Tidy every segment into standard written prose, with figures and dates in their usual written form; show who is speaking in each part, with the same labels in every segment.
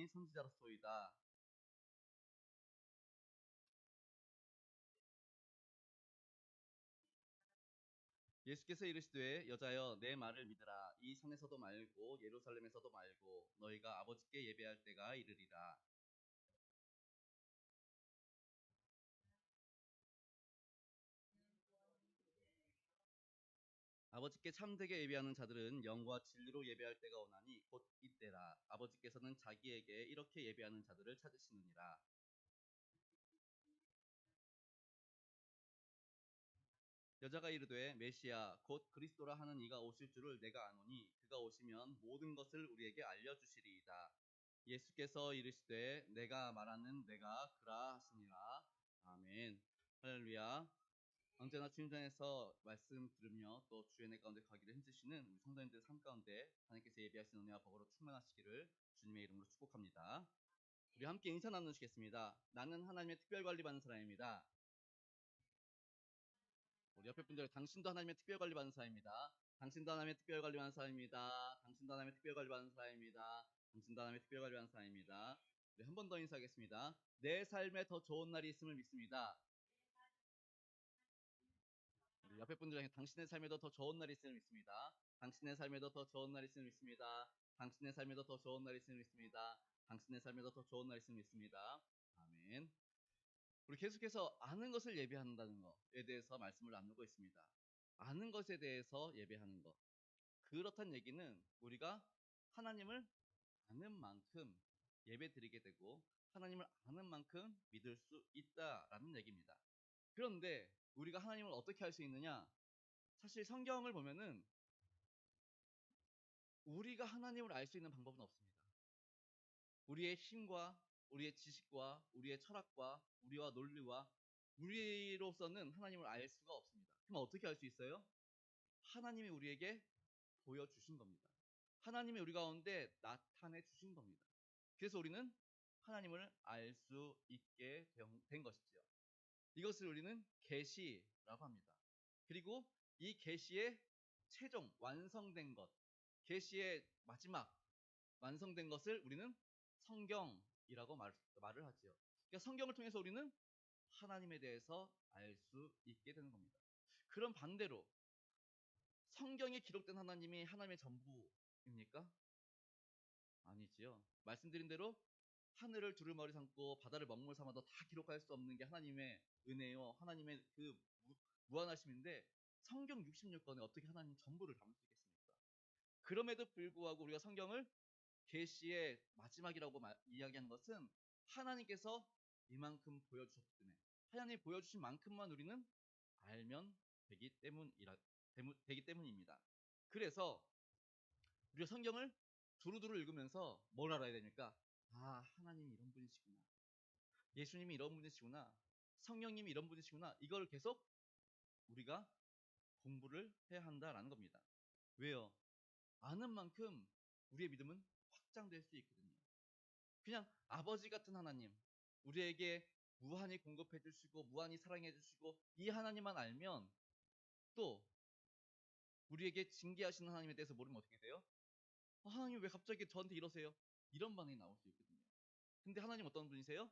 Speaker 1: 선지자로소이다. 예수께서 이르시되 여자여 내 말을 믿으라. 이 산에서도 말고 예루살렘에서도 말고 너희가 아버지께 예배할 때가 이르리라. 아버지께 참되게 예배하는 자들은 영과 진리로 예배할 때가 오나니 곧 이때라. 아버지께서는 자기에게 이렇게 예배하는 자들을 찾으시느니라. 여자가 이르되 메시아 곧 그리스도라 하는 이가 오실 줄을 내가 아노니 그가 오시면 모든 것을 우리에게 알려주시리이다. 예수께서 이르시되 내가 말하는 내가 그라 하시니라. 아멘. 할렐루야. 언제나 주님전에서 말씀 들으며 또 주의 은혜 가운데 가기를 힘쓰시는 우리 성도님들 삶 가운데 하나님께서 예비하신 은혜와 복으로 충만하시기를 주님의 이름으로 축복합니다. 우리 함께 인사 나누시겠습니다. 나는 하나님의 특별 관리 받는 사람입니다. 우리 옆에 분들 당신도 하나님의 특별 관리 받는 사람입니다. 당신도 하나님의 특별 관리 받는 사람입니다. 당신도 하나님의 특별 관리 받는 사람입니다. 당신도 하나님의 특별 관리 받는 사람입니다. 우리 한 번 더 인사하겠습니다. 내 삶에 더 좋은 날이 있음을 믿습니다. 우리 옆에 분들에게 당신의 삶에도 더 좋은 날이 있음을 믿습니다. 당신의 삶에도 더 좋은 날이 있음을 믿습니다. 당신의 삶에도 더 좋은 날이 있음을 믿습니다. 당신의 삶에도 더 좋은 날이 있음을 믿습니다. 아멘. 우리 계속해서 아는 것을 예배한다는 것에 대해서 말씀을 나누고 있습니다. 아는 것에 대해서 예배하는 것. 그렇단 얘기는 우리가 하나님을 아는 만큼 예배 드리게 되고 하나님을 아는 만큼 믿을 수 있다라는 얘기입니다. 그런데 우리가 하나님을 어떻게 알 수 있느냐? 사실 성경을 보면은 우리가 하나님을 알 수 있는 방법은 없습니다. 우리의 힘과 우리의 지식과 우리의 철학과 우리와 논리와 우리로서는 하나님을 알 수가 없습니다. 그럼 어떻게 알 수 있어요? 하나님이 우리에게 보여주신 겁니다. 하나님이 우리 가운데 나타내 주신 겁니다. 그래서 우리는 하나님을 알 수 있게 된 것이죠. 이것을 우리는 계시라고 합니다. 그리고 이 계시의 최종 완성된 것, 계시의 마지막 완성된 것을 우리는 성경이라고 말을 하지요. 그러니까 성경을 통해서 우리는 하나님에 대해서 알 수 있게 되는 겁니다. 그럼 반대로 성경에 기록된 하나님이 하나님의 전부입니까? 아니지요. 말씀드린 대로 하늘을 두루마리 삼고 바다를 먹물 삼아도 다 기록할 수 없는 게 하나님의 은혜요. 하나님의 그 무한하심인데 성경 66권에 어떻게 하나님 전부를 담을 수 있겠습니까? 그럼에도 불구하고 우리가 성경을 계시의 마지막이라고 이야기하는 것은 하나님께서 이만큼 보여주셨기 때문에 하나님이 보여주신 만큼만 우리는 알면 되기 때문입니다. 그래서 우리가 성경을 두루두루 읽으면서 뭘 알아야 됩니까? 아, 하나님이 이런 분이시구나. 예수님이 이런 분이시구나. 성령님이 이런 분이시구나. 이걸 계속 우리가 공부를 해야 한다라는 겁니다. 왜요? 아는 만큼 우리의 믿음은 확장될 수 있거든요. 그냥 아버지 같은 하나님, 우리에게 무한히 공급해 주시고 무한히 사랑해 주시고 이 하나님만 알면 또 우리에게 징계하시는 하나님에 대해서 모르면 어떻게 돼요? 하나님 왜 갑자기 저한테 이러세요? 이런 반응이 나올 수 있거든요. 근데 하나님 어떤 분이세요?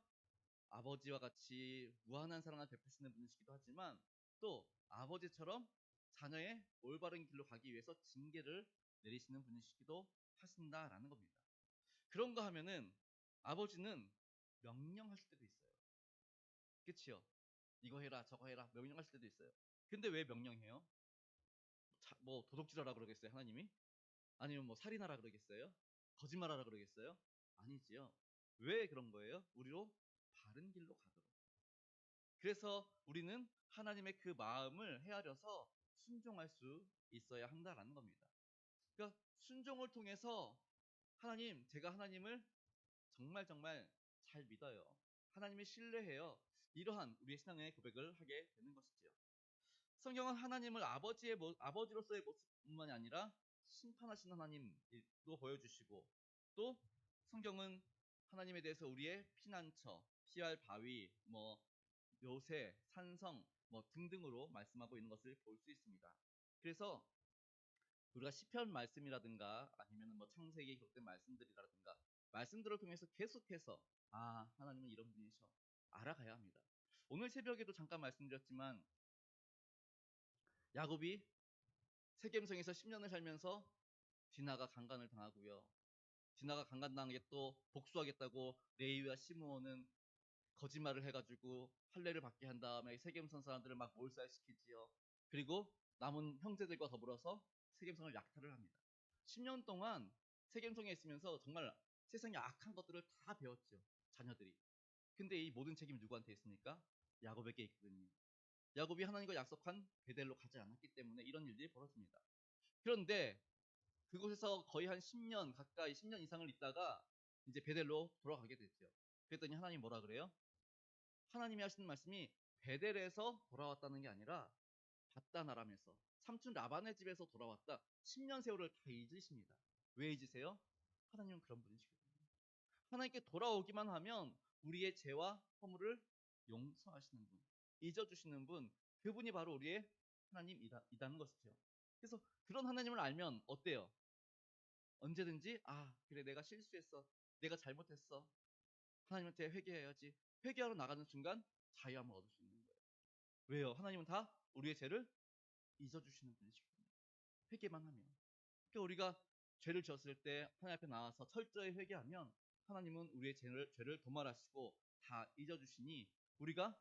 Speaker 1: 아버지와 같이 무한한 사랑을 베푸시는 분이시기도 하지만 또 아버지처럼 자녀의 올바른 길로 가기 위해서 징계를 내리시는 분이시기도 하신다라는 겁니다. 그런가 하면은 아버지는 명령하실 때도 있어요. 그치요? 이거 해라 저거 해라 명령하실 때도 있어요. 근데 왜 명령해요? 뭐 도둑질하라 그러겠어요 하나님이? 아니면 뭐 살인하라 그러겠어요? 거짓말하라 그러겠어요? 아니지요. 왜 그런 거예요? 우리로 바른 길로 가도록. 그래서 우리는 하나님의 그 마음을 헤아려서 순종할 수 있어야 한다라는 겁니다. 그러니까 순종을 통해서 하나님, 제가 하나님을 정말 잘 믿어요. 하나님을 신뢰해요. 이러한 우리의 신앙의 고백을 하게 되는 것이지요. 성경은 하나님을 아버지로서의 모습뿐만이 아니라 심판하신 하나님도 보여주시고 또 성경은 하나님에 대해서 우리의 피난처, 피할 바위, 뭐 요새, 산성 뭐 등등으로 말씀하고 있는 것을 볼 수 있습니다. 그래서 우리가 시편 말씀이라든가 아니면 뭐 창세기에 기록된 말씀들이라든가 말씀들을 통해서 계속해서 하나님은 이런 분이셔 알아가야 합니다. 오늘 새벽에도 잠깐 말씀드렸지만 야곱이 세겜성에서 10년을 살면서 디나가 강간을 당하고요. 디나가 강간당한 게 또 복수하겠다고 레위와 시므온은 거짓말을 해가지고 할례를 받게 한 다음에 세겜성 사람들을 막 몰살시키지요. 그리고 남은 형제들과 더불어서 세겜성을 약탈을 합니다. 10년 동안 세겜성에 있으면서 정말 세상의 악한 것들을 다 배웠죠. 자녀들이. 근데 이 모든 책임이 누구한테 있습니까? 야곱에게 있거든요. 야곱이 하나님과 약속한 베델로 가지 않았기 때문에 이런 일들이 벌어집니다. 그런데 그곳에서 거의 한 10년 가까이 10년 이상을 있다가 이제 베델로 돌아가게 됐죠. 그랬더니 하나님 뭐라 그래요? 하나님이 하시는 말씀이 베델에서 돌아왔다는 게 아니라 바단 아람에서 삼촌 라반의 집에서 돌아왔다. 10년 세월을 다 잊으십니다. 왜 잊으세요? 하나님은 그런 분이시거든요. 하나님께 돌아오기만 하면 우리의 죄와 허물을 용서하시는 분, 잊어주시는 분, 그분이 바로 우리의 하나님이라는 것이죠. 그래서 그런 하나님을 알면 어때요? 언제든지 그래 내가 실수했어. 내가 잘못했어. 하나님한테 회개해야지. 회개하러 나가는 순간 자유함을 얻을 수 있는 거예요. 왜요? 하나님은 다 우리의 죄를 잊어주시는 분이시거든요. 회개만 하면. 그러니까 우리가 죄를 지었을 때 하나님 앞에 나와서 철저히 회개하면 하나님은 우리의 죄를 도말하시고 다 잊어주시니 우리가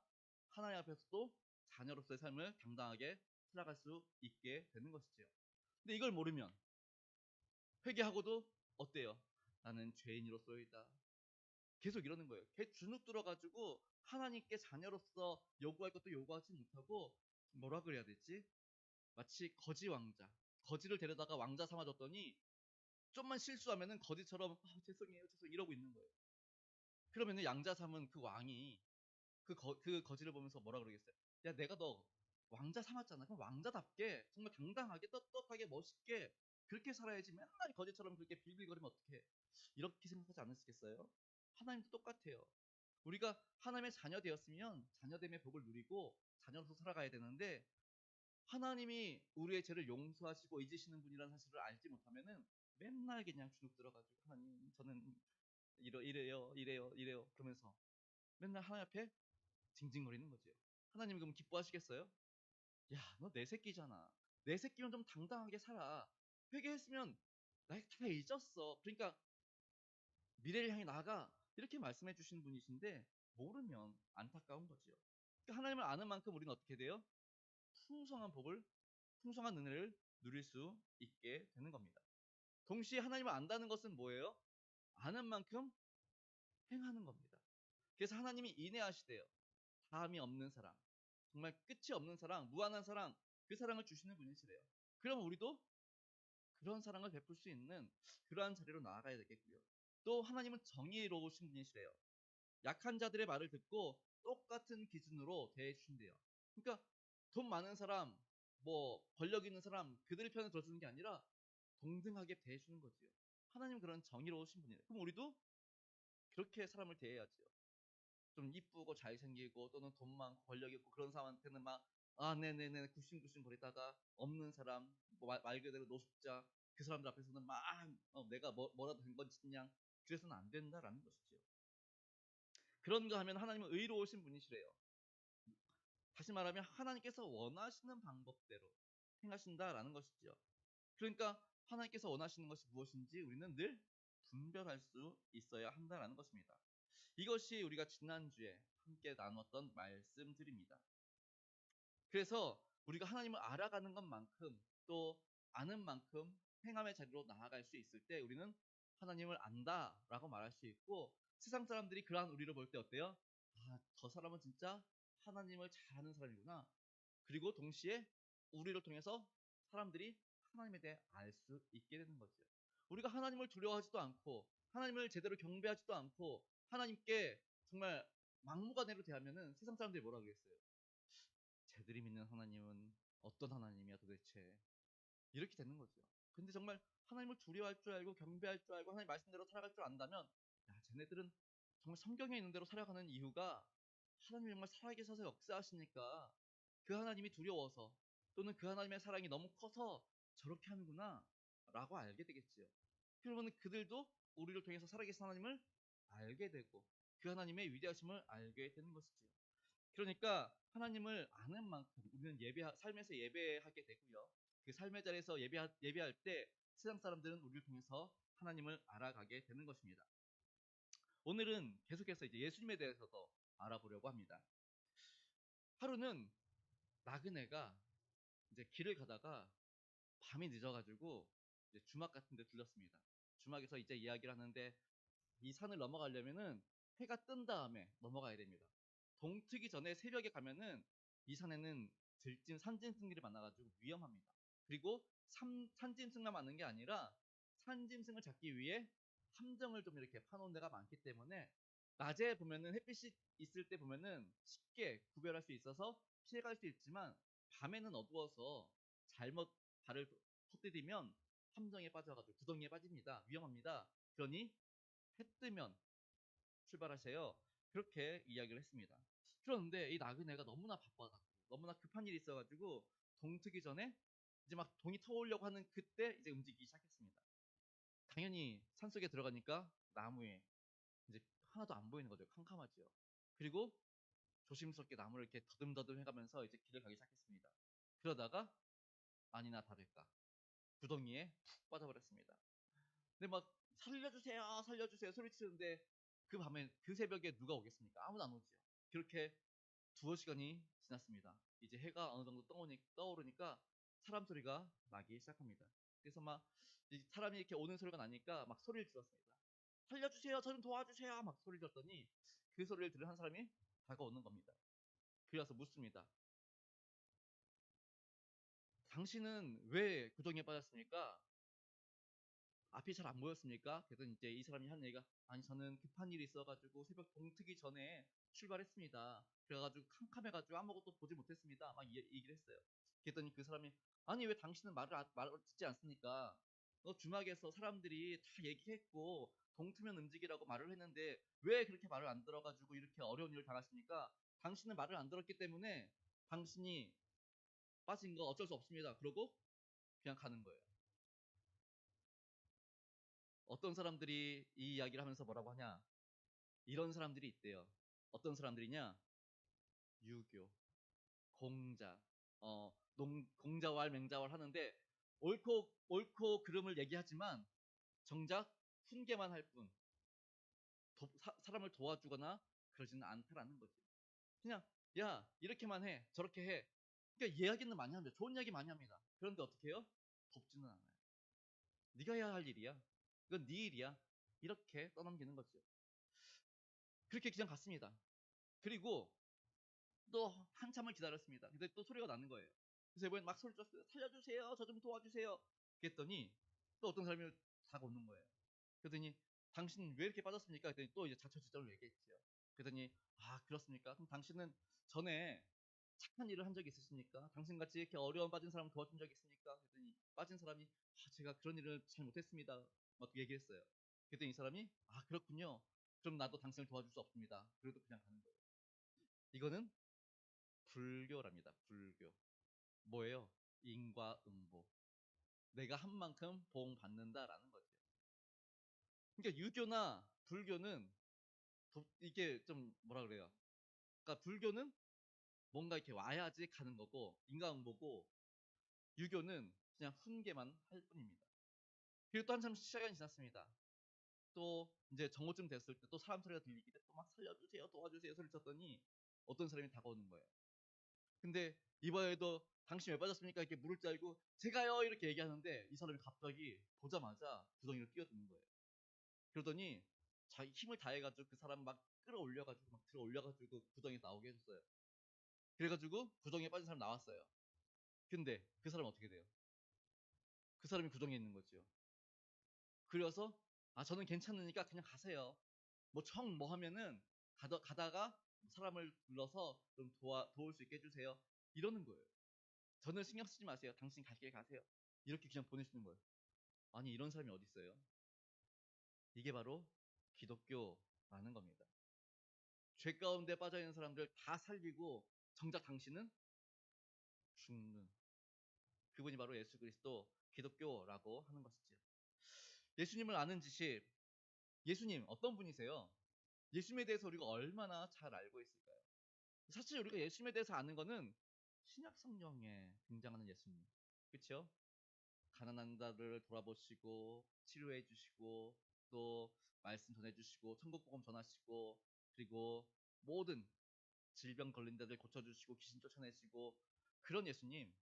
Speaker 1: 하나님 앞에서도 자녀로서의 삶을 당당하게 살아갈 수 있게 되는 것이지요. 근데 이걸 모르면 회개하고도 어때요? 나는 죄인으로서이다. 계속 이러는 거예요. 걔 주눅 들어가지고 하나님께 자녀로서 요구할 것도 요구하지 못하고 뭐라 그래야 되지? 마치 거지 왕자. 거지를 데려다가 왕자 삼아줬더니 좀만 실수하면은 거지처럼 죄송해요 이러고 있는 거예요. 그러면은 양자 삼은 그 왕이 그 거지를 보면서 뭐라 그러겠어요? 야 내가 너 왕자 삼았잖아. 그럼 왕자답게 정말 당당하게 떳떳하게 멋있게 그렇게 살아야지. 맨날 거지처럼 그렇게 빌빌거리면 어떡해. 이렇게 생각하지 않으시겠어요? 하나님도 똑같아요. 우리가 하나님의 자녀 되었으면 자녀됨의 복을 누리고 자녀로서 살아가야 되는데 하나님이 우리의 죄를 용서하시고 잊으시는 분이라는 사실을 알지 못하면은 맨날 그냥 주눅 들어가지고 하나님 저는 이래요 그러면서 맨날 하나님 앞에 징징거리는 거죠. 하나님 그럼 기뻐하시겠어요? 야, 너 내 새끼잖아. 내 새끼면 좀 당당하게 살아. 회개했으면 나 다 잊었어. 그러니까 미래를 향해 나가. 이렇게 말씀해 주시는 분이신데 모르면 안타까운 거지요. 그러니까 하나님을 아는 만큼 우리는 어떻게 돼요? 풍성한 복을, 풍성한 은혜를 누릴 수 있게 되는 겁니다. 동시에 하나님을 안다는 것은 뭐예요? 아는 만큼 행하는 겁니다. 그래서 하나님이 인내하시대요. 다함이 없는 사랑, 정말 끝이 없는 사랑, 무한한 사랑, 그 사랑을 주시는 분이시래요. 그럼 우리도 그런 사랑을 베풀 수 있는 그러한 자리로 나아가야 되겠고요. 또 하나님은 정의로우신 분이시래요. 약한 자들의 말을 듣고 똑같은 기준으로 대해주신대요. 그러니까 돈 많은 사람, 뭐 권력 있는 사람, 그들의 편을 들어주는 게 아니라 동등하게 대해주는 거지요. 하나님은 그런 정의로우신 분이에요. 그럼 우리도 그렇게 사람을 대해야죠. 좀 이쁘고 잘생기고 또는 돈 많고 권력 있고 그런 사람한테는 막 네네네 굽신굽신 거리다가 없는 사람 말 그대로 노숙자 그 사람들 앞에서는 막 내가 뭐라도 된 건 짓냐 그래서는 안 된다라는 것이죠. 그런 거 하면 하나님은 의로우신 분이시래요. 다시 말하면 하나님께서 원하시는 방법대로 행하신다라는 것이죠. 그러니까 하나님께서 원하시는 것이 무엇인지 우리는 늘 분별할 수 있어야 한다라는 것입니다. 이것이 우리가 지난주에 함께 나눴던 말씀들입니다. 그래서 우리가 하나님을 알아가는 것만큼 또 아는 만큼 행함의 자리로 나아갈 수 있을 때 우리는 하나님을 안다라고 말할 수 있고 세상 사람들이 그러한 우리를 볼 때 어때요? 저 사람은 진짜 하나님을 잘 아는 사람이구나. 그리고 동시에 우리를 통해서 사람들이 하나님에 대해 알 수 있게 되는 거죠. 우리가 하나님을 두려워하지도 않고 하나님을 제대로 경배하지도 않고 하나님께 정말 막무가내로 대하면은 세상 사람들이 뭐라 그러겠어요? 쟤들이 믿는 하나님은 어떤 하나님이야 도대체? 이렇게 되는 거죠. 근데 정말 하나님을 두려워할 줄 알고 경배할 줄 알고 하나님 말씀대로 살아갈 줄 안다면 쟤네들은 정말 성경에 있는 대로 살아가는 이유가 하나님이 정말 살아계셔서 역사하시니까 그 하나님이 두려워서 또는 그 하나님의 사랑이 너무 커서 저렇게 하는구나 라고 알게 되겠지요. 그러면 그들도 우리를 통해서 살아계신 하나님을 알게 되고 그 하나님의 위대하심을 알게 되는 것이지요. 그러니까 하나님을 아는 만큼 우리는 삶에서 예배하게 되고요. 그 삶의 자리에서 예배할 때 세상 사람들은 우리를 통해서 하나님을 알아가게 되는 것입니다. 오늘은 계속해서 이제 예수님에 대해서 더 알아보려고 합니다. 하루는 나그네가 이제 길을 가다가 밤이 늦어가지고 이제 주막 같은 데 들렸습니다. 주막에서 이제 이야기를 하는데 이 산을 넘어가려면은 해가 뜬 다음에 넘어가야 됩니다. 동트기 전에 새벽에 가면은 이 산에는 산짐승들이 많아가지고 위험합니다. 그리고 산짐승만 많은 게 아니라 산짐승을 잡기 위해 함정을 좀 이렇게 파놓은 데가 많기 때문에 낮에 보면은 햇빛이 있을 때 보면은 쉽게 구별할 수 있어서 피해갈 수 있지만 밤에는 어두워서 잘못 발을 헛디디면 함정에 빠져가지고 구덩이에 빠집니다. 위험합니다. 그러니 해 뜨면 출발하세요. 그렇게 이야기를 했습니다. 그런데 이 나그네가 너무나 바빠갖고 너무나 급한 일이 있어가지고 동트기 전에 이제 막 동이 터오려고 하는 그때 이제 움직이기 시작했습니다. 당연히 산속에 들어가니까 나무에 이제 하나도 안 보이는 거죠. 캄캄하지요. 그리고 조심스럽게 나무를 이렇게 더듬더듬 해가면서 이제 길을 가기 시작했습니다. 그러다가 아니나 다를까 구덩이에 푹 빠져버렸습니다. 근데 막 살려주세요, 살려주세요 소리치는데 그 밤에 그 새벽에 누가 오겠습니까? 아무도 안 오지요. 그렇게 두어 시간이 지났습니다. 이제 해가 어느 정도 떠오르니까 사람 소리가 나기 시작합니다. 그래서 막 사람이 이렇게 오는 소리가 나니까 막 소리를 질렀습니다. 살려주세요, 저 좀 도와주세요, 막 소리 질렀더니 그 소리를 들은 한 사람이 다가오는 겁니다. 그래서 묻습니다. 당신은 왜 구덩이에 빠졌습니까? 앞이 잘 안 보였습니까? 그래서 이제 이 사람이 한 얘기가 아니 저는 급한 일이 있어가지고 새벽 동트기 전에 출발했습니다. 그래가지고 캄캄해가지고 아무것도 보지 못했습니다. 막 얘기를 했어요. 그랬더니 그 사람이 아니 왜 당신은 말을 듣지 않습니까? 주막에서 사람들이 다 얘기했고 동트면 움직이라고 말을 했는데 왜 그렇게 말을 안 들어가지고 이렇게 어려운 일을 당하십니까? 당신은 말을 안 들었기 때문에 당신이 빠진 거 어쩔 수 없습니다. 그러고 그냥 가는 거예요. 어떤 사람들이 이 이야기를 하면서 뭐라고 하냐? 이런 사람들이 있대요. 어떤 사람들이냐? 유교, 공자, 공자왈 맹자왈 하는데 옳고 그름을 얘기하지만 정작 훈계만 할 뿐, 사람을 도와주거나 그러지는 않다라는 거지. 그냥 야 이렇게만 해, 저렇게 해. 그러니까 이야기는 많이 합니다. 좋은 이야기 많이 합니다. 그런데 어떻게 해요? 돕지는 않아요. 네가 해야 할 일이야. 이건 네 일이야. 이렇게 떠넘기는 거죠. 그렇게 그냥 갔습니다. 그리고 또 한참을 기다렸습니다. 근데 또 소리가 나는 거예요. 그래서 이번엔 막 소리 쳤어요. 살려주세요. 저 좀 도와주세요. 그랬더니 또 어떤 사람이 다가오는 거예요. 그랬더니 당신 왜 이렇게 빠졌습니까? 그랬더니 또 이제 자초지종을 얘기했지요. 그랬더니 아 그렇습니까? 그럼 당신은 전에 착한 일을 한 적이 있으십니까? 당신같이 이렇게 어려움 빠진 사람 도와준 적이 있습니까? 그랬더니 빠진 사람이 아, 제가 그런 일을 잘 못했습니다. 막 얘기했어요. 그랬더니 이 사람이 아 그렇군요. 그럼 나도 당신을 도와줄 수 없습니다. 그래도 그냥 가는 거예요. 이거는 불교랍니다. 불교. 뭐예요? 인과응보. 내가 한 만큼 보응 받는다라는 거죠. 그러니까 유교나 불교는 이게 좀 뭐라 그래요? 그러니까 불교는 뭔가 이렇게 와야지 가는 거고 인과응보고 유교는 그냥 훈계만 할 뿐입니다. 그리고 또 한참 시간이 지났습니다. 또 이제 정오쯤 됐을 때 또 사람 소리가 들리길래 또 막 살려주세요, 도와주세요 소리 쳤더니 어떤 사람이 다가오는 거예요. 근데 이번에도 당신 왜 빠졌습니까? 이렇게 물을 짜고 제가요 이렇게 얘기하는데 이 사람이 갑자기 보자마자 구덩이로 뛰어드는 거예요. 그러더니 자기 힘을 다해가지고 그 사람 막 끌어올려가지고 막 들어 올려가지고 구덩이에 나오게 해줬어요. 그래가지고 구덩이에 빠진 사람 나왔어요. 근데 그 사람 어떻게 돼요? 그 사람이 구덩이에 있는 거죠. 그래서 아 저는 괜찮으니까 그냥 가세요. 뭐 하면은 가다가 사람을 불러서 좀 도울 수 있게 해주세요. 이러는 거예요. 저는 신경 쓰지 마세요. 당신 갈 길 가세요. 이렇게 그냥 보내시는 거예요. 아니 이런 사람이 어디 있어요? 이게 바로 기독교라는 겁니다. 죄 가운데 빠져 있는 사람들 다 살리고 정작 당신은 죽는 그분이 바로 예수 그리스도 기독교라고 하는 것이지요. 예수님을 아는 지식 예수님 어떤 분이세요? 예수님에 대해서 우리가 얼마나 잘 알고 있을까요? 사실 우리가 예수님에 대해서 아는 거는 신약 성경에 등장하는 예수님. 그렇죠? 가난한 자들을 돌아보시고 치료해 주시고 또 말씀 전해 주시고 천국 복음 전하시고 그리고 모든 질병 걸린 자들 고쳐 주시고 귀신 쫓아내시고 그런 예수님.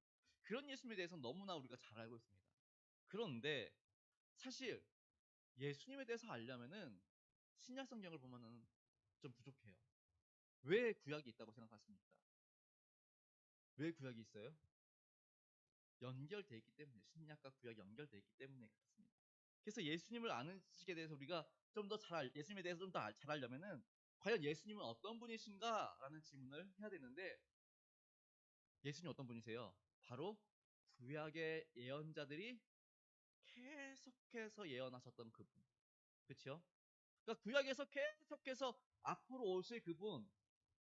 Speaker 1: 그런 예수님에 대해서 너무나 우리가 잘 알고 있습니다. 그런데 사실 예수님에 대해서 알려면은 신약 성경을 보면은 좀 부족해요. 왜 구약이 있다고 생각하십니까? 왜 구약이 있어요? 연결돼 있기 때문에 신약과 구약이 연결돼 있기 때문에 그렇습니다. 그래서 예수님을 아는 지식에 대해서 우리가 좀 더 예수님에 대해서 좀 더 잘 알려면은 과연 예수님은 어떤 분이신가라는 질문을 해야 되는데 예수님 어떤 분이세요? 바로 구약의 예언자들이 계속해서 예언하셨던 그분. 그렇죠? 그러니까 구약에서 계속해서 앞으로 오실 그분,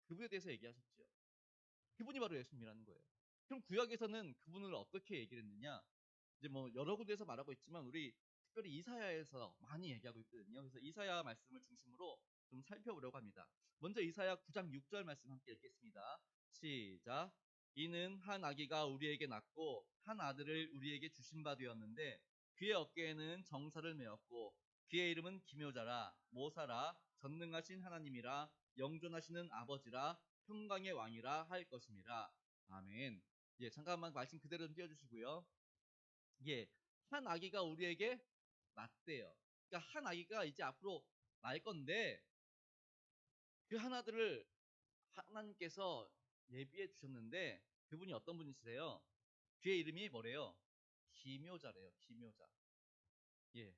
Speaker 1: 그분에 대해서 얘기하셨죠. 그분이 바로 예수님이라는 거예요. 그럼 구약에서는 그분을 어떻게 얘기를 했느냐? 이제 뭐 여러 군데에서 말하고 있지만 우리 특별히 이사야에서 많이 얘기하고 있거든요. 그래서 이사야 말씀을 중심으로 좀 살펴보려고 합니다. 먼저 이사야 9장 6절 말씀 함께 읽겠습니다. 시작. 이는 한 아기가 우리에게 낳고 한 아들을 우리에게 주신 바 되었는데 그의 어깨에는 정사를 메었고 그의 이름은 기묘자라 모사라 전능하신 하나님이라 영존하시는 아버지라 평강의 왕이라 할 것입니다. 아멘. 예, 잠깐만 말씀 그대로 좀 띄워주시고요. 예, 한 아기가 우리에게 낳대요. 그러니까 한 아기가 이제 앞으로 날 건데 그 하나들을 하나님께서 예비해 주셨는데 그분이 어떤 분이시래요? 그의 이름이 뭐래요? 기묘자래요. 기묘자. 예,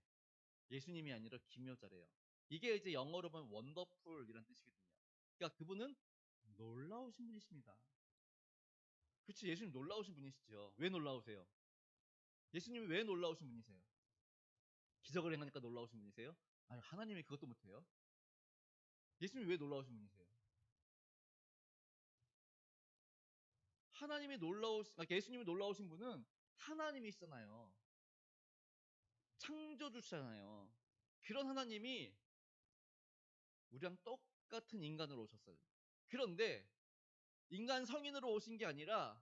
Speaker 1: 예수님이 아니라 기묘자래요. 이게 이제 영어로 보면 원더풀이라는 뜻이거든요. 그러니까 그분은 놀라우신 분이십니다. 그렇지, 예수님 놀라우신 분이시죠. 왜 놀라우세요? 예수님이 왜 놀라우신 분이세요? 기적을 행하니까 놀라우신 분이세요? 아니, 하나님이 그것도 못해요? 예수님이 왜 놀라우신 분이세요? 예수님이 놀라우신 분은 하나님이시잖아요. 창조주시잖아요. 그런 하나님이 우리랑 똑같은 인간으로 오셨어요. 그런데 인간 성인으로 오신 게 아니라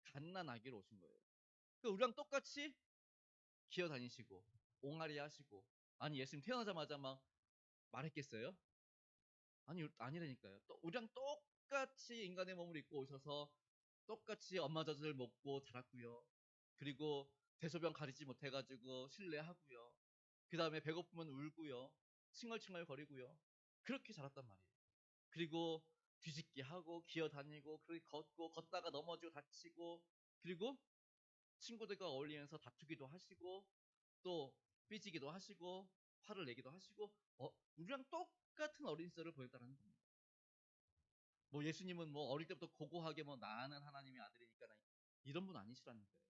Speaker 1: 갓난 아기로 오신 거예요. 그러니까 우리랑 똑같이 기어다니시고 옹알이 하시고 아니 예수님 태어나자마자 막 말했겠어요? 아니 아니라니까요. 또 우리랑 똑같이 인간의 몸을 입고 오셔서 똑같이 엄마 젖을 먹고 자랐고요. 그리고 대소변 가리지 못해가지고 실례하고요. 그 다음에 배고프면 울고요. 칭얼칭얼 거리고요. 그렇게 자랐단 말이에요. 그리고 뒤집기 하고 기어다니고 그렇게 걷고 걷다가 넘어지고 다치고 그리고 친구들과 어울리면서 다투기도 하시고 또 삐지기도 하시고 화를 내기도 하시고 우리랑 똑같은 어린 시절을 보냈다는 겁니다. 뭐 예수님은 뭐 어릴 때부터 고고하게 뭐 나는 하나님의 아들이니까 이런 분 아니시라는 거예요.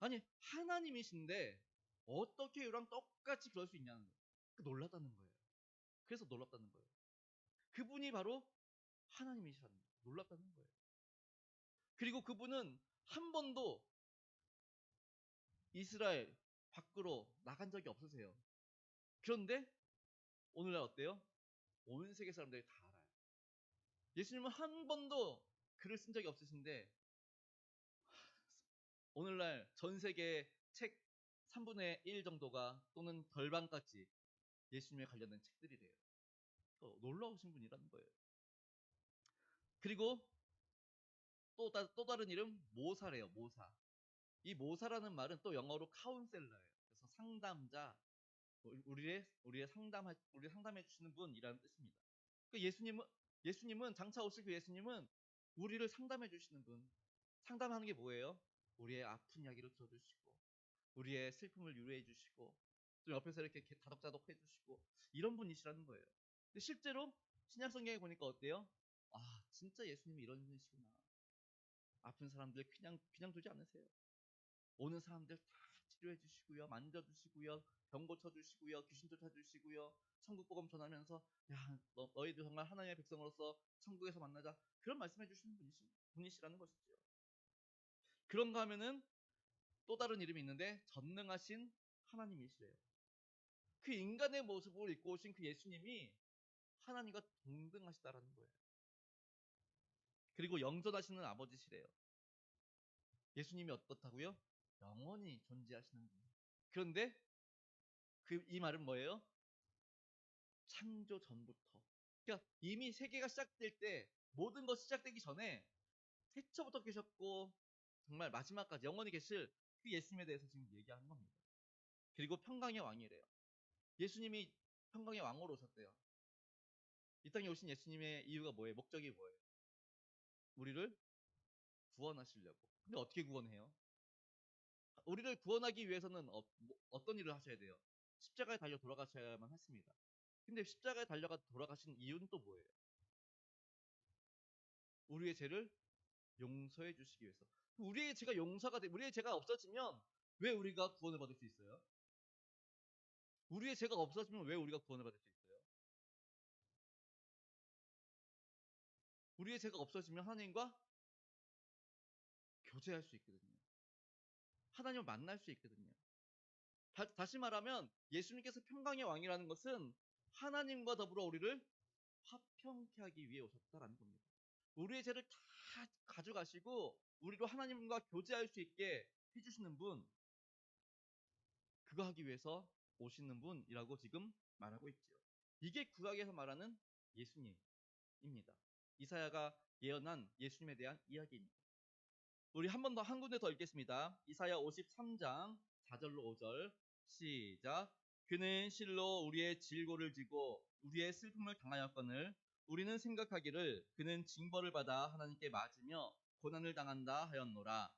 Speaker 1: 아니 하나님이신데 어떻게 우리랑 똑같이 그럴 수 있냐는 거예요. 놀랐다는 거예요. 그래서 놀랍다는 거예요. 그분이 바로 하나님이시라는 거예요. 놀랍다는 거예요. 그리고 그분은 한 번도 이스라엘 밖으로 나간 적이 없으세요. 그런데 오늘날 어때요? 온 세계 사람들이 다 알아요. 예수님은 한 번도 글을 쓴 적이 없으신데 오늘날 전 세계 책 3분의 1 정도가 또는 절반까지 예수님에 관련된 책들이래요. 놀라우신 분이라는 거예요. 그리고 또 다른 이름 모사래요. 모사. 이 모사라는 말은 또 영어로 카운셀러예요. 그래서 상담자, 우리를 상담해 주시는 분이라는 뜻입니다. 그 예수님은 장차 오실 그 예수님은 우리를 상담해 주시는 분. 상담하는 게 뭐예요? 우리의 아픈 이야기를 들어주시고, 우리의 슬픔을 유래해 주시고, 또 옆에서 이렇게 다독다독 해주시고 이런 분이시라는 거예요. 근데 실제로 신약 성경에 보니까 어때요? 아, 진짜 예수님이 이런 분이시구나. 아픈 사람들 그냥 두지 않으세요. 오는 사람들 다 치료해 주시고요. 만져 주시고요. 병 고쳐 주시고요. 귀신 쫓아 주시고요. 천국 복음 전하면서 야, 너희들 정말 하나님의 백성으로서 천국에서 만나자. 그런 말씀해 주시는 분이시라는 것이죠. 그런가 하면은 또 다른 이름이 있는데 전능하신 하나님이시래요. 그 인간의 모습을 입고 오신 그 예수님이 하나님과 동등하시다라는 거예요. 그리고 영존하시는 아버지시래요. 예수님이 어떻다고요? 영원히 존재하시는 분. 그런데 이 말은 뭐예요? 창조 전부터. 그러니까 이미 세계가 시작될 때 모든 것이 시작되기 전에 태초부터 계셨고 정말 마지막까지 영원히 계실 그 예수님에 대해서 지금 얘기하는 겁니다. 그리고 평강의 왕이래요. 예수님이 평강의 왕으로 오셨대요. 이 땅에 오신 예수님의 이유가 뭐예요? 목적이 뭐예요? 우리를 구원하시려고. 근데 어떻게 구원해요? 우리를 구원하기 위해서는 어떤 일을 하셔야 돼요? 십자가에 달려 돌아가셔야만 했습니다. 근데 십자가에 달려가 돌아가신 이유는 또 뭐예요? 우리의 죄를 용서해 주시기 위해서. 우리의 죄가 우리의 죄가 없어지면 왜 우리가 구원을 받을 수 있어요? 우리의 죄가 없어지면 왜 우리가 구원을 받을 수 있어요? 우리의 죄가 없어지면 하나님과 교제할 수 있거든요. 하나님을 만날 수 있거든요. 다시 말하면 예수님께서 평강의 왕이라는 것은 하나님과 더불어 우리를 화평케 하기 위해 오셨다라는 겁니다. 우리의 죄를 다 가져가시고 우리로 하나님과 교제할 수 있게 해주시는 분, 그거 하기 위해서 오시는 분이라고 지금 말하고 있죠. 이게 구약에서 말하는 예수님입니다. 이사야가 예언한 예수님에 대한 이야기입니다. 우리 한 번 더 한 군데 더 읽겠습니다. 이사야 53장 4절로 5절 시작. 그는 실로 우리의 질고를 지고 우리의 슬픔을 당하였거늘 우리는 생각하기를 그는 징벌을 받아 하나님께 맞으며 고난을 당한다 하였노라.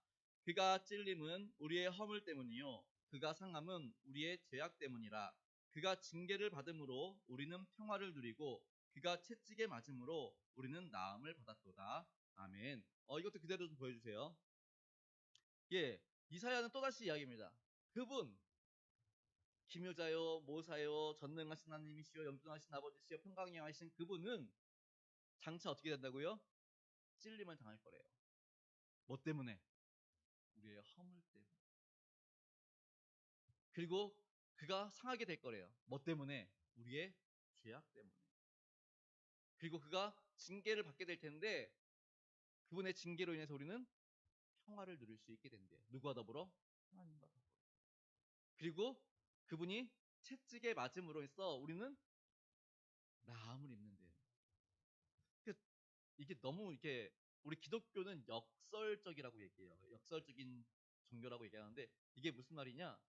Speaker 1: 그가 찔림은 우리의 허물 때문이요 그가 상함은 우리의 죄악 때문이라. 그가 징계를 받음으로 우리는 평화를 누리고 그가 채찍에 맞음으로 우리는 나음을 받았도다. 아멘. 이것도 그대로 좀 보여주세요. 예, 이사야는 또다시 이야기입니다. 그분, 기묘자요, 모사요, 전능하신 하나님이시요, 염전하신 아버지시요, 평강이 하신 그분은 장차 어떻게 된다고요? 찔림을 당할 거래요. 뭐 때문에? 우리의 허물 때문에. 그리고 그가 상하게 될 거래요. 뭐 때문에? 우리의 죄악 때문에. 그리고 그가 징계를 받게 될 텐데 그분의 징계로 인해서 우리는 평화를 누릴 수 있게 된대요. 누구와 더불어? 하나님과 더불어. 그리고 그분이 채찍에 맞음으로 해서 우리는 나음을 입는데요. 이게 너무 이렇게 우리 기독교는 역설적이라고 얘기해요. 역설적인 종교라고 얘기하는데 이게 무슨 말이냐?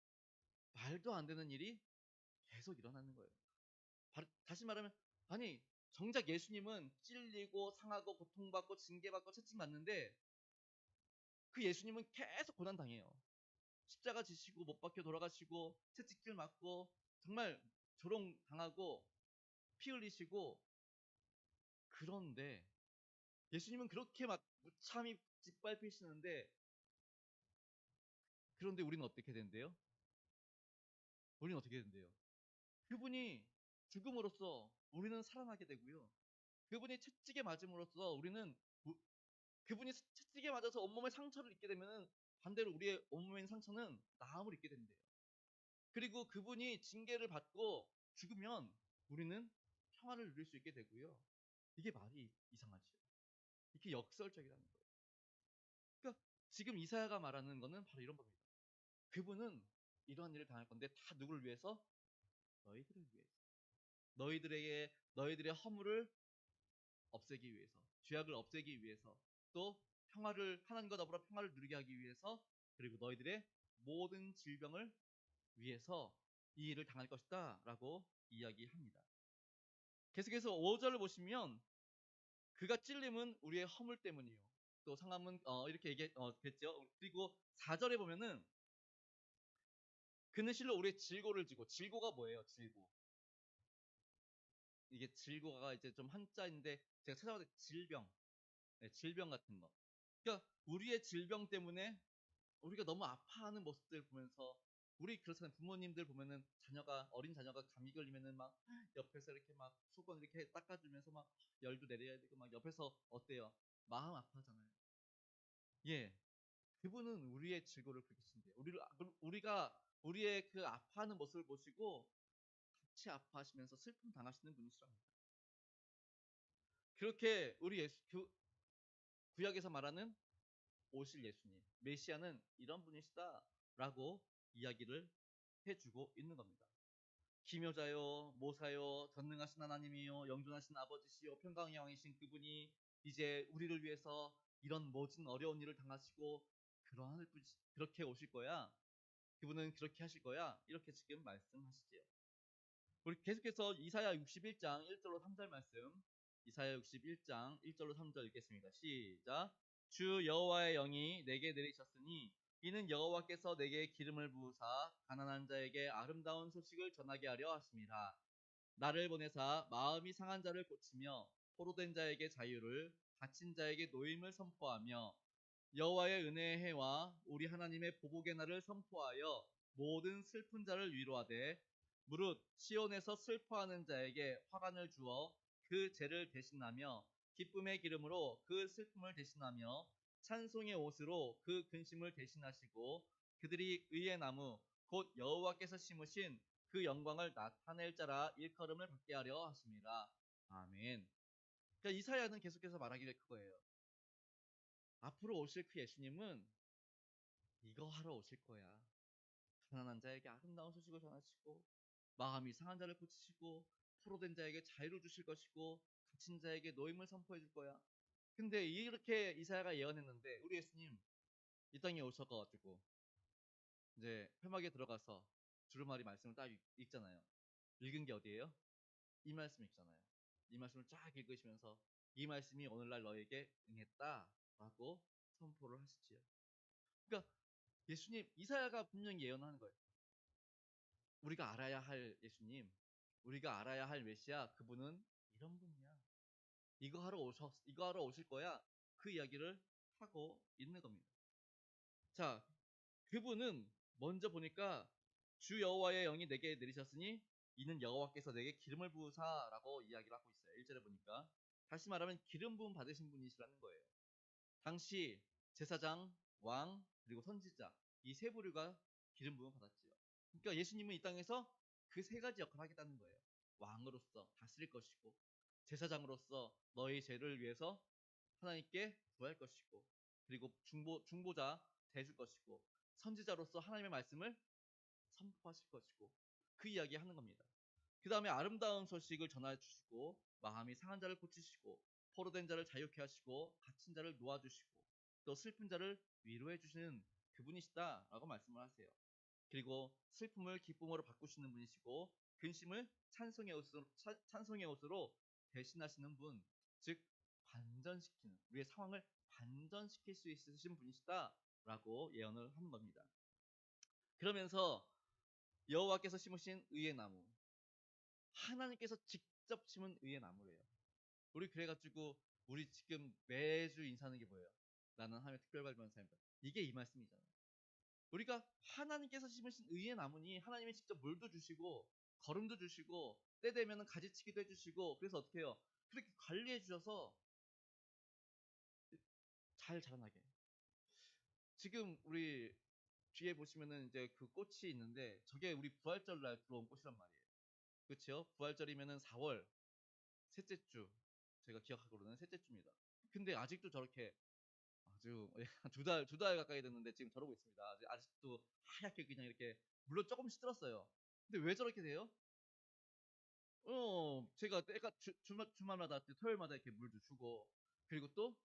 Speaker 1: 말도 안 되는 일이 계속 일어나는 거예요. 다시 말하면 아니 정작 예수님은 찔리고 상하고 고통받고 징계받고 채찍맞는데 그 예수님은 계속 고난당해요. 십자가 지시고 못 박혀 돌아가시고 채찍질 맞고 정말 조롱당하고 피 흘리시고 그런데 예수님은 그렇게 막 무참히 짓밟히시는데 그런데 우리는 어떻게 된대요? 우리는 어떻게 된대요? 그분이 죽음으로써 우리는 살아나게 되고요. 그분이 채찍에 맞음으로써 우리는 그분이 채찍에 맞아서 온몸에 상처를 입게 되면은 반대로 우리의 온몸에 있는 상처는 나음을 입게 된대요. 그리고 그분이 징계를 받고 죽으면 우리는 평화를 누릴 수 있게 되고요. 이게 말이 이상하죠. 이게 역설적이라는 거예요. 그러니까 지금 이사야가 말하는 거는 바로 이런 겁니다. 그분은 이러한 일을 당할 건데 다 누구를 위해서? 너희들을 위해서. 너희들의 허물을 없애기 위해서, 죄악을 없애기 위해서, 또 하나님과 더불어 평화를 누리게 하기 위해서, 그리고 너희들의 모든 질병을 위해서 이 일을 당할 것이다 라고 이야기합니다. 계속해서 5절을 보시면 그가 찔림은 우리의 허물 때문이요 또 상함은 이렇게 얘기했죠. 그리고 4절에 보면은 그는 실로 우리의 질고를 지고, 질고가 뭐예요? 이게 질고가 이제 좀 한자인데 제가 찾아봤을 때 질병, 네, 질병 같은 거. 그러니까 우리의 질병 때문에 우리가 너무 아파하는 모습들 보면서 우리 그렇잖아요. 부모님들 보면은 어린 자녀가 감기 걸리면은 막 옆에서 이렇게 막 수건 이렇게 닦아주면서 막 열도 내려야 되고 막 옆에서 어때요? 마음 아파하잖아요. 예, 그분은 우리의 질고를 그렇게 친대요. 우리가 우리의 그 아파하는 모습을 보시고 수치 아파하시면서 슬픔 당하시는 분이시랍니다. 그렇게 우리 구약에서 말하는 오실 예수님, 메시아는 이런 분이시다라고 이야기를 해주고 있는 겁니다. 기묘자요, 모사요, 전능하신 하나님이요, 영존하신 아버지시요, 평강의 왕이신 그분이 이제 우리를 위해서 이런 모든 어려운 일을 당하시고 그렇게 오실 거야. 그분은 그렇게 하실 거야. 이렇게 지금 말씀하시지요. 우리 계속해서 이사야 61장 1절로 3절 말씀, 이사야 61장 1절로 3절 읽겠습니다. 시작. 주 여호와의 영이 내게 내리셨으니 이는 여호와께서 내게 기름을 부으사 가난한 자에게 아름다운 소식을 전하게 하려 하심이라. 나를 보내사 마음이 상한 자를 고치며 포로된 자에게 자유를, 갇힌 자에게 노임을 선포하며 여호와의 은혜의 해와 우리 하나님의 보복의 날을 선포하여 모든 슬픈 자를 위로하되 무릇 시온에서 슬퍼하는 자에게 화관을 주어 그 죄를 대신하며 기쁨의 기름으로 그 슬픔을 대신하며 찬송의 옷으로 그 근심을 대신하시고 그들이 의의 나무 곧 여호와께서 심으신 그 영광을 나타낼 자라 일컬음을 받게 하려 하심이라. 아멘. 그러니까 이사야는 계속해서 말하기를 그거예요. 앞으로 오실 그 예수님은 이거 하러 오실 거야. 가난한 자에게 아름다운 소식을 전하시고 마음이 상한 자를 고치시고 포로된 자에게 자유를 주실 것이고 갇힌 자에게 노임을 선포해 줄 거야. 근데 이렇게 이사야가 예언했는데 우리 예수님 이 땅에 오셔가지고 이제 회막에 들어가서 두루마리 말씀을 딱 읽잖아요. 읽은 게 어디예요? 이 말씀 읽잖아요. 이 말씀을 쫙 읽으시면서 이 말씀이 오늘날 너에게 응했다라고 선포를 하시지요. 그러니까 예수님, 이사야가 분명히 예언하는 거예요. 우리가 알아야 할 예수님, 우리가 알아야 할 메시아, 그분은 이런 분이야. 이거 하러 오실 거야. 그 이야기를 하고 있는 겁니다. 자, 그분은 먼저 보니까 주 여호와의 영이 내게 내리셨으니 이는 여호와께서 내게 기름을 부으사라고 이야기를 하고 있어요. 1절에 보니까 다시 말하면 기름 부음 받으신 분이시라는 거예요. 당시 제사장, 왕, 그리고 선지자 이 세 부류가 기름 부음 받았지요. 그러니까 예수님은 이 땅에서 그 세 가지 역할을 하겠다는 거예요. 왕으로서 다스릴 것이고 제사장으로서 너의 죄를 위해서 하나님께 구할 것이고 그리고 중보자 되줄 것이고 선지자로서 하나님의 말씀을 선포하실 것이고 그 이야기 하는 겁니다. 그 다음에 아름다운 소식을 전해 주시고 마음이 상한 자를 고치시고 포로된 자를 자유케 하시고 갇힌 자를 놓아주시고 또 슬픈 자를 위로해 주시는 그분이시다라고 말씀을 하세요. 그리고 슬픔을 기쁨으로 바꾸시는 분이시고 근심을 찬송의 옷으로 대신하시는 분, 즉 반전시키는 우리의 상황을 반전시킬 수 있으신 분이시다라고 예언을 하는 겁니다. 그러면서 여호와께서 심으신 의의 나무, 하나님께서 직접 심은 의의 나무래요. 우리 그래가지고 우리 지금 매주 인사하는 게 뭐예요? 나는 하나님의 특별 발견한 사람이다. 이게 이 말씀이잖아요. 우리가 하나님께서 심으신 의의 나무니 하나님이 직접 물도 주시고 거름도 주시고 때 되면 가지치기도 해주시고 그래서 어떻게 해요? 그렇게 관리해 주셔서 잘 자라나게. 지금 우리 뒤에 보시면은 이제 그 꽃이 있는데 저게 우리 부활절 날 들어온 꽃이란 말이에요. 그렇죠? 부활절이면은 4월 셋째 주, 제가 기억하고는 셋째 주입니다. 근데 아직도 저렇게 아주 두 달 가까이 됐는데 지금 저러고 있습니다. 아직도 하얗게 그냥 이렇게 물론 조금씩 들었어요. 근데 왜 저렇게 돼요? 제가 때가 주말마다 토요일마다 이렇게 물도 주고 그리고 또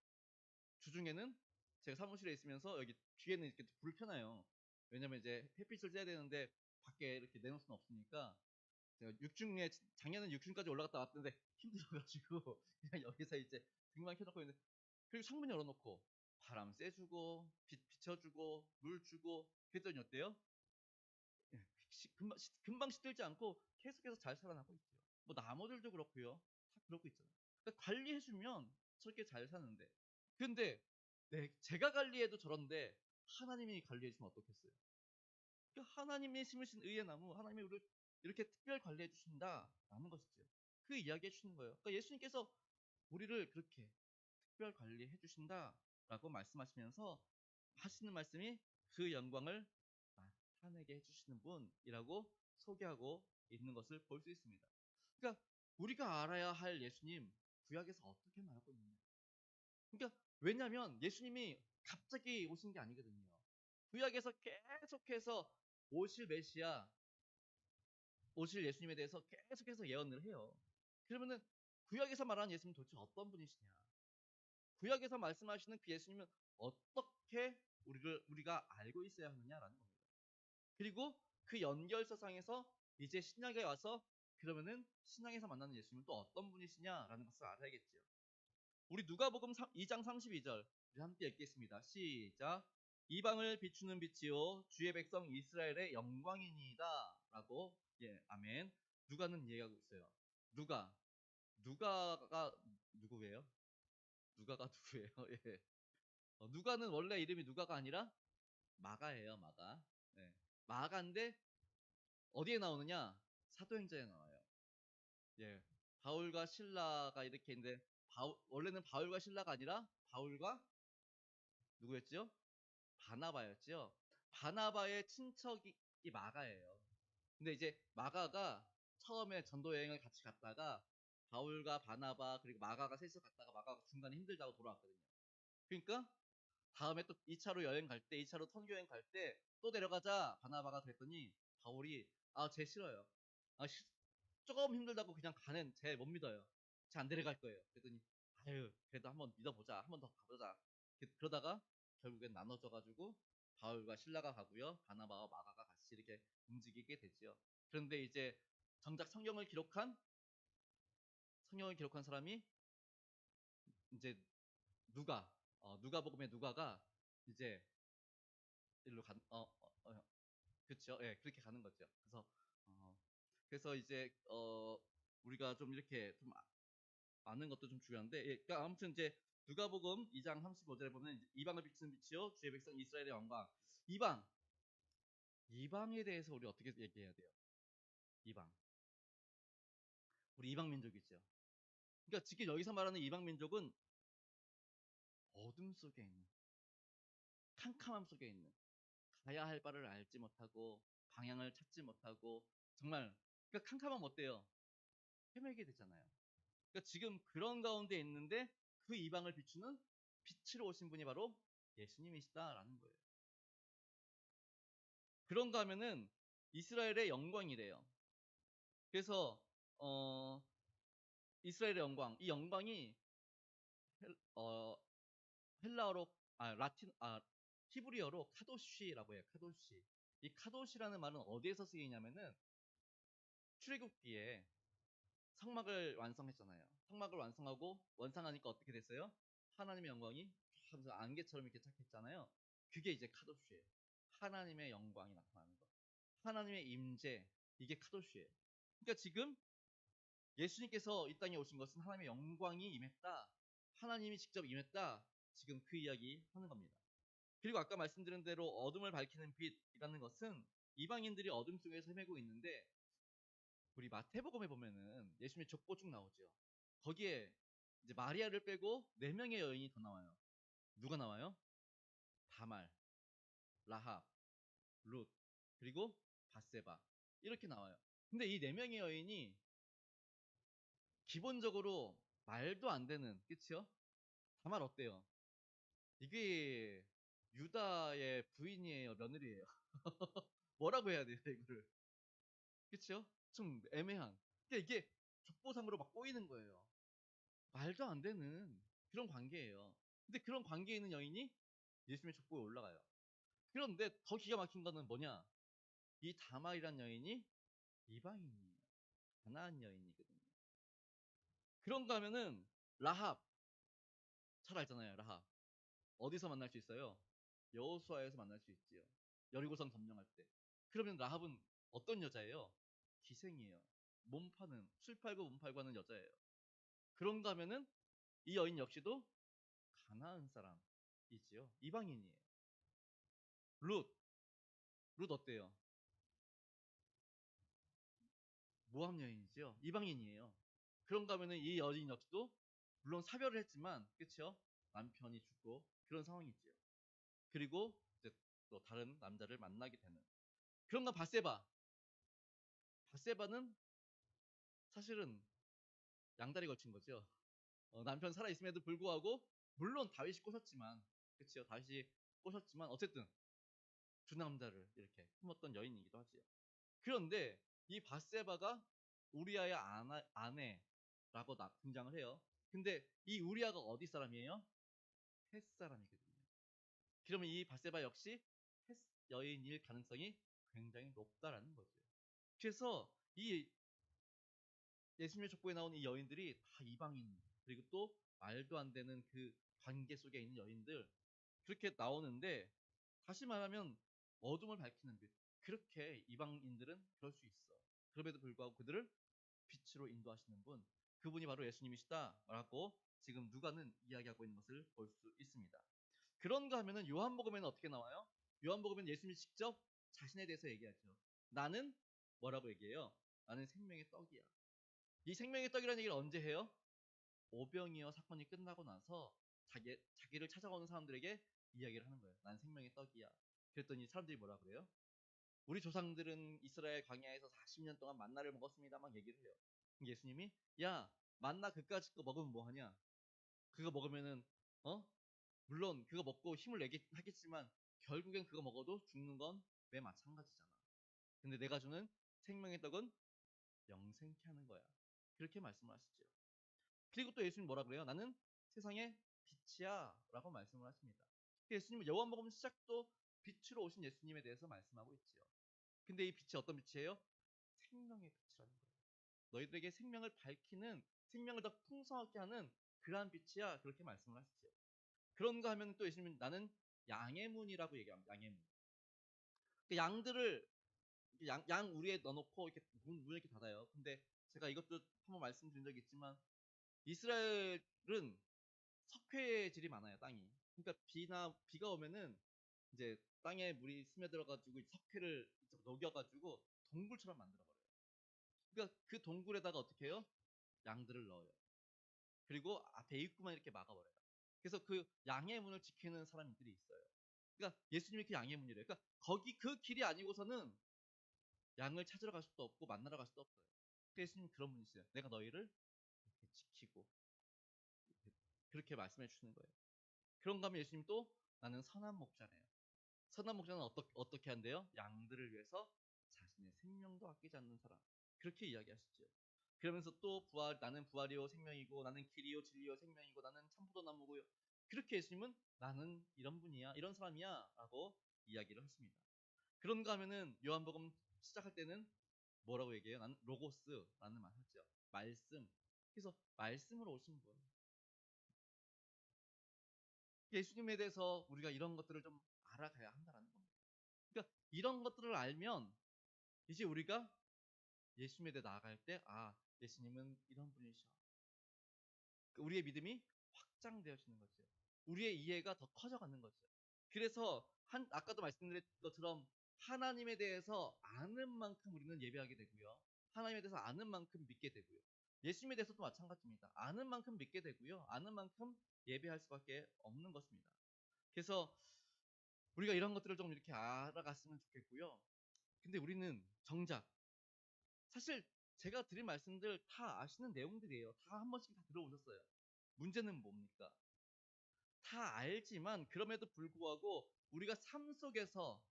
Speaker 1: 주중에는 제가 사무실에 있으면서 여기 뒤에는 이렇게 불을 켜놔요. 왜냐면 이제 햇빛을 쬐야 되는데 밖에 이렇게 내놓을 수는 없으니까 제가 작년엔 6층까지 올라갔다 왔는데 힘들어가지고 그냥 여기서 이제 등만 켜놓고 있는데 그리고 창문 열어놓고 바람 쐬주고 비춰주고 물 주고 그랬더니 어때요? 예, 금방 시들지 않고 계속해서 잘 살아나고 있죠. 뭐 나무들도 그렇고요. 다 그렇고 있잖아요. 그러니까 관리해주면 저렇게 잘 사는데 근데 제가 관리해도 저런데 하나님이 관리해주면 어떻겠어요? 그러니까 하나님이 심으신 의의 나무 하나님이 우리를 이렇게 특별 관리해 주신다라는 것이죠. 그 이야기해 주시는 거예요. 그러니까 예수님께서 우리를 그렇게 특별 관리해 주신다라고 말씀하시면서 하시는 말씀이 그 영광을 화내게 해주시는 분이라고 소개하고 있는 것을 볼 수 있습니다. 그러니까 우리가 알아야 할 예수님, 구약에서 어떻게 말하고 있느냐. 그러니까 왜냐하면 예수님이 갑자기 오신 게 아니거든요. 구약에서 계속해서 오실 메시아, 오실 예수님에 대해서 계속해서 예언을 해요. 그러면은 구약에서 말하는 예수님 도대체 어떤 분이시냐? 구약에서 말씀하시는 그 예수님은 어떻게 우리가 알고 있어야 하느냐라는 겁니다. 그리고 그 연결서상에서 이제 신약에 와서 그러면은 신약에서 만나는 예수님은 또 어떤 분이시냐라는 것을 알아야겠죠. 우리 누가복음 2장 32절 우리 함께 읽겠습니다. 시작. 이방을 비추는 빛이요 주의 백성 이스라엘의 영광이니이다라고. 예, 아멘. 누가는 얘기하고 있어요. 누가가 누구예요? 누가가 누구예요? 예. 누가는 원래 이름이 누가가 아니라 마가예요, 마가. 네. 마가인데 어디에 나오느냐? 사도행전에 나와요. 예. 바울과 신라가 이렇게 있는데 원래는 바울과 신라가 아니라 바울과 누구였죠? 바나바였죠. 바나바의 친척이 마가예요. 근데 이제 마가가 처음에 전도 여행을 같이 갔다가 바울과 바나바 그리고 마가가 셋이서 갔다가 마가가 중간에 힘들다고 돌아왔거든요. 그러니까 다음에 또 2차로 여행 갈 때, 2차로 선교 여행 갈 때 또 내려가자 바나바가 그랬더니 바울이 쟤 싫어요. 아, 조금 힘들다고 그냥 가는 쟤 못 믿어요. 쟤 안 데려갈 거예요. 그랬더니 아유 그래도 한번 믿어보자. 한번 더 가보자. 그러다가 결국엔 나눠져가지고 바울과 신라가 가고요. 바나바와 마가가 같이 이렇게 움직이게 되죠. 그런데 이제 정작 성경을 기록한 사람이 이제 누가복음의 누가가 이제 일로 그렇죠. 예, 그렇게 가는 거죠. 그래서 이제 우리가 좀 이렇게 좀 아는 것도 좀 중요한데, 예, 그러니까 아무튼 이제 누가복음 2장 35절에 보면 이방을 비추는 빛이요 주의 백성 이스라엘의 영광. 이방에 대해서 우리 어떻게 얘기해야 돼요? 이방. 우리 이방 민족이죠. 그러니까 지금 여기서 말하는 이방 민족은 어둠 속에 있는, 캄캄함 속에 있는, 가야 할 바를 알지 못하고 방향을 찾지 못하고 정말 그러니까 캄캄함 어때요? 헤매게 되잖아요. 그러니까 지금 그런 가운데 있는데 그 이방을 비추는 빛으로 오신 분이 바로 예수님이시다라는 거예요. 그런가 하면은 이스라엘의 영광이래요. 그래서 이스라엘의 영광, 이 영광이 헬라어로 히브리어로 카도시라고 해요. 카도시. 이 카도시라는 말은 어디에서 쓰이냐면은 출애굽기에 성막을 완성했잖아요. 성막을 완성하고 원상하니까 어떻게 됐어요? 하나님의 영광이 하면서 안개처럼 이렇게 착했잖아요. 그게 이제 카도시예요. 하나님의 영광이 나타나는 거. 하나님의 임재, 이게 카도시예요. 그러니까 지금 예수님께서 이 땅에 오신 것은 하나님의 영광이 임했다. 하나님이 직접 임했다. 지금 그 이야기 하는 겁니다. 그리고 아까 말씀드린 대로 어둠을 밝히는 빛이라는 것은 이방인들이 어둠 속에서 헤매고 있는데 우리 마태복음에 보면은 예수님의 족보 쭉 나오죠. 거기에 이제 마리아를 빼고 4명의 여인이 더 나와요. 누가 나와요? 다말, 라합, 룻, 그리고 바세바 이렇게 나와요. 근데 이 4명의 여인이 기본적으로 말도 안 되는, 그치요? 다말 어때요? 이게 유다의 부인이에요, 며느리예요. 뭐라고 해야 돼요, 이거를? 그치요? 좀 애매한. 그러니까 이게 족보상으로 막 꼬이는 거예요. 말도 안 되는 그런 관계예요. 근데 그런 관계에 있는 여인이 예수님의 족보에 올라가요. 그런데 더 기가 막힌 거는 뭐냐? 이 다말이란 여인이 이방인이에요. 가나안 여인이거든요. 그런가 하면은 라합 잘 알잖아요. 라합 어디서 만날 수 있어요? 여호수아에서 만날 수 있지요. 여리고성 점령할 때. 그러면 라합은 어떤 여자예요? 기생이에요. 술 팔고 몸 팔고 하는 여자예요. 그런가 하면은 이 여인 역시도 가나안 사람이지요. 이방인이에요. 룻, 룻 어때요? 모함 여인이죠. 이방인이에요. 그런가 하면은 이 여인 역시도 물론 사별을 했지만, 그쵸? 남편이 죽고 그런 상황이지요. 그리고 이제 또 다른 남자를 만나게 되는. 그런가 바세바는 사실은 양다리 걸친 거죠. 남편 살아 있음에도 불구하고 물론 다윗이 꼬셨지만 그렇죠. 다윗이 꼬셨지만 어쨌든 두 남자를 이렇게 품었던 여인이기도 하지요. 그런데 이 바세바가 우리아의 아내라고 등장을 해요. 근데 이 우리아가 어디 사람이에요? 헷 사람이거든요. 그러면 이 바세바 역시 헷 여인일 가능성이 굉장히 높다라는 거죠. 그래서 이 예수님의 족보에 나온 이 여인들이 다 이방인, 그리고 또 말도 안 되는 그 관계 속에 있는 여인들, 그렇게 나오는데, 다시 말하면 어둠을 밝히는 빛. 그렇게 이방인들은 그럴 수 있어. 그럼에도 불구하고 그들을 빛으로 인도하시는 분, 그분이 바로 예수님이시다라고 지금 누가는 이야기하고 있는 것을 볼 수 있습니다. 그런가 하면은 요한복음에는 어떻게 나와요? 요한복음에는 예수님이 직접 자신에 대해서 얘기하죠. 나는 뭐라고 얘기해요? 나는 생명의 떡이야. 이 생명의 떡이라는 얘기를 언제 해요? 오병이어 사건이 끝나고 나서 자기를 찾아오는 사람들에게 이야기를 하는 거예요. 난 생명의 떡이야. 그랬더니 사람들이 뭐라 그래요? 우리 조상들은 이스라엘 광야에서 40년 동안 만나를 먹었습니다. 막 얘기를 해요. 예수님이 야 만나 그까짓 거 먹으면 뭐하냐? 그거 먹으면은 물론 그거 먹고 힘을 내긴 하겠지만 결국엔 그거 먹어도 죽는 건 매 마찬가지잖아. 근데 내가 주는 생명의 떡은 영생케 하는 거야. 그렇게 말씀을 하시죠. 그리고 또 예수님 뭐라 그래요? 나는 세상의 빛이야 라고 말씀을 하십니다. 예수님은 요한복음 시작도 빛으로 오신 예수님에 대해서 말씀하고 있지요. 근데 이 빛이 어떤 빛이에요? 생명의 빛이라는 거예요. 너희들에게 생명을 밝히는, 생명을 더 풍성하게 하는 그러한 빛이야. 그렇게 말씀을 하시죠. 그런가 하면 또 예수님은 나는 양의 문이라고 얘기합니다. 양의 문. 그 양들을 양 우리에 넣어놓고 이렇게 문을 이렇게 닫아요. 근데 제가 이것도 한번 말씀드린 적이 있지만 이스라엘은 석회질이 많아요, 땅이. 그러니까 비가 오면은 이제 땅에 물이 스며들어가지고 석회를 녹여가지고 동굴처럼 만들어버려요. 그러니까 그 동굴에다가 어떻게 해요? 양들을 넣어요. 그리고 앞에 입구만 이렇게 막아버려요. 그래서 그 양의 문을 지키는 사람들이 있어요. 그러니까 예수님이 그 양의 문이래요. 그러니까 거기 그 길이 아니고서는 양을 찾으러 갈 수도 없고 만나러 갈 수도 없어요. 그러니까 예수님 그런 분이세요. 내가 너희를 이렇게 지키고 그렇게 말씀해 주시는 거예요. 그런가 하면 예수님 또 나는 선한 목자래요. 선한 목자는 어떻게 한대요? 양들을 위해서 자신의 생명도 아끼지 않는 사람. 그렇게 이야기하시죠. 그러면서 또 나는 부활이요 생명이고 나는 길이요 진리요 생명이고 나는 참포도나무고요. 그렇게 예수님은 나는 이런 분이야, 이런 사람이야 라고 이야기를 하십니다. 그런가 하면은 요한복음 시작할 때는 뭐라고 얘기해요? 나는 로고스라는 말 하죠. 말씀. 그래서 말씀으로 오신 분. 예수님에 대해서 우리가 이런 것들을 좀 알아가야 한다는 겁니다. 그러니까 이런 것들을 알면 이제 우리가 예수님에 대해 나아갈 때 예수님은 이런 분이셔. 우리의 믿음이 확장되어지는 거죠. 우리의 이해가 더 커져가는 거죠. 그래서 아까도 말씀드린 것처럼 하나님에 대해서 아는 만큼 우리는 예배하게 되고요. 하나님에 대해서 아는 만큼 믿게 되고요. 예수님에 대해서도 마찬가지입니다. 아는 만큼 믿게 되고요. 아는 만큼 예배할 수밖에 없는 것입니다. 그래서 우리가 이런 것들을 좀 이렇게 알아갔으면 좋겠고요. 근데 우리는 정작 사실 제가 드린 말씀들 다 아시는 내용들이에요. 다 한 번씩 다 들어오셨어요. 문제는 뭡니까? 다 알지만 그럼에도 불구하고 우리가 삶 속에서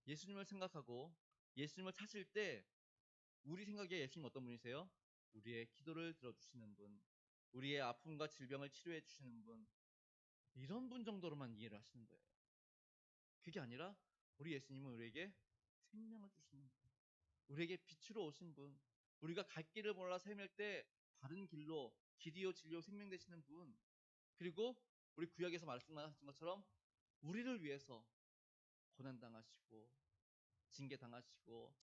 Speaker 1: 예수님을 생각하고 예수님을 찾을 때 우리 생각에 예수님 어떤 분이세요? 우리의 기도를 들어주시는 분, 우리의 아픔과 질병을 치료해 주시는 분, 이런 분 정도로만 이해를 하시는 거예요. 그게 아니라 우리 예수님은 우리에게 생명을 주시는 분, 우리에게 빛으로 오신 분, 우리가 갈 길을 몰라 헤맬 때 바른 길로 길이요 진리요 생명 되시는 분, 그리고 우리 구약에서 말씀하신 것처럼 우리를 위해서 고난당하시고 징계당하시고